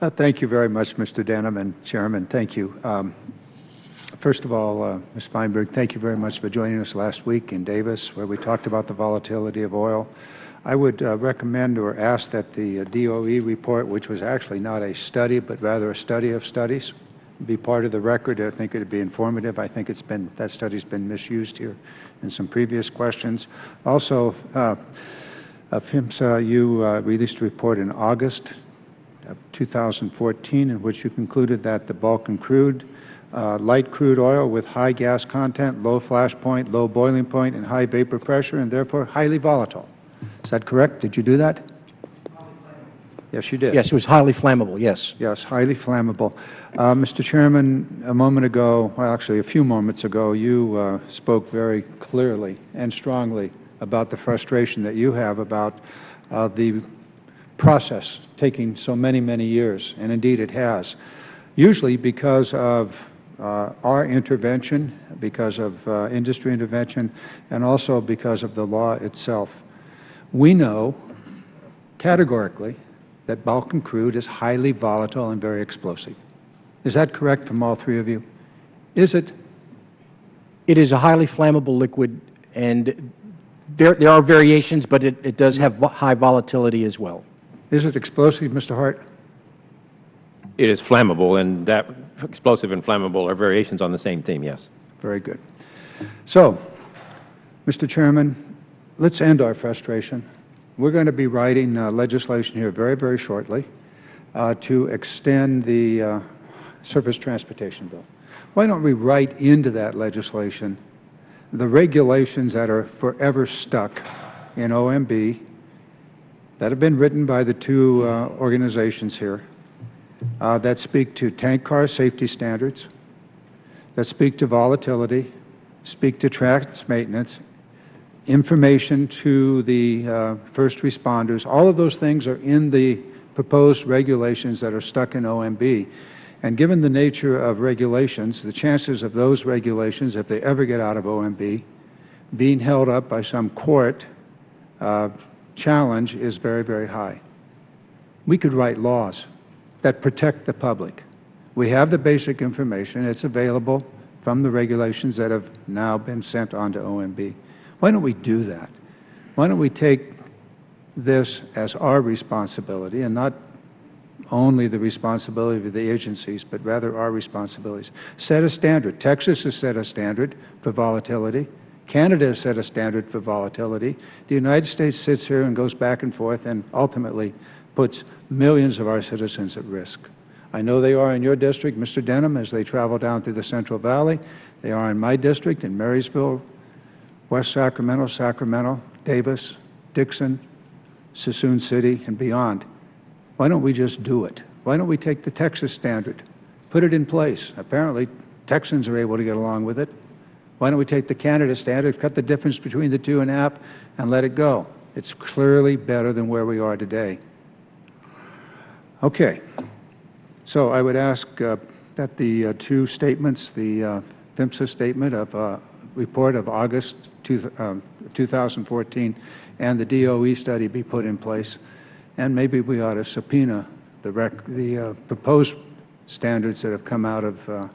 Thank you very much, Mr. Denham and Chairman. Thank you. First of all, Ms. Feinberg, thank you very much for joining us last week in Davis, where we talked about the volatility of oil. I would recommend or ask that the DOE report, which was actually not a study, but rather a study of studies, be part of the record. I think it would be informative. I think that study's been misused here in some previous questions. Also, PHMSA, you released a report in August of 2014 in which you concluded that the bulk and crude, light crude oil with high gas content, low flash point, low boiling point, and high vapor pressure, and therefore highly volatile. Is that correct? Did you do that? Yes, you did. Yes, it was highly flammable, yes. Yes, highly flammable. Mr. Chairman, a moment ago, well, actually a few moments ago, you spoke very clearly and strongly about the frustration that you have about the process taking so many, many years, and indeed it has, usually because of our intervention, because of industry intervention, and also because of the law itself. We know categorically that bulk and crude is highly volatile and very explosive. Is that correct from all three of you? Is it? It is a highly flammable liquid, and there are variations, but it does have high volatility as well. Is it explosive, Mr. Hart? It is flammable, and that explosive and flammable are variations on the same theme, yes. Very good. So, Mr. Chairman, let's end our frustration. We're going to be writing legislation here very, very shortly to extend the surface transportation bill. Why don't we write into that legislation the regulations that are forever stuck in OMB that have been written by the two organizations here that speak to tank car safety standards, that speak to volatility, speak to track maintenance, information to the first responders. All of those things are in the proposed regulations that are stuck in OMB. And given the nature of regulations, the chances of those regulations, if they ever get out of OMB, being held up by some court challenge is very, very high. We could write laws that protect the public. We have the basic information. It's available from the regulations that have now been sent on to OMB. Why don't we do that? Why don't we take this as our responsibility and not only the responsibility of the agencies, but rather our responsibilities. Set a standard. Texas has set a standard for volatility. Canada has set a standard for volatility. The United States sits here and goes back and forth and ultimately puts millions of our citizens at risk. I know they are in your district, Mr. Denham, as they travel down through the Central Valley. They are in my district, in Marysville, West Sacramento, Sacramento, Davis, Dixon, Suisun City, and beyond. Why don't we just do it? Why don't we take the Texas standard, put it in place? Apparently, Texans are able to get along with it. Why don't we take the Canada standard, cut the difference between the two in half, and let it go? It's clearly better than where we are today. Okay. So I would ask that the two statements, the PHMSA statement of report of August 2014 and the DOE study be put in place. And maybe we ought to subpoena the proposed standards that have come out of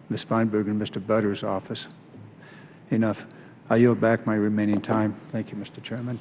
Ms. Feinberg and Mr. Butter's office. Enough. I yield back my remaining time. Thank you, Mr. Chairman.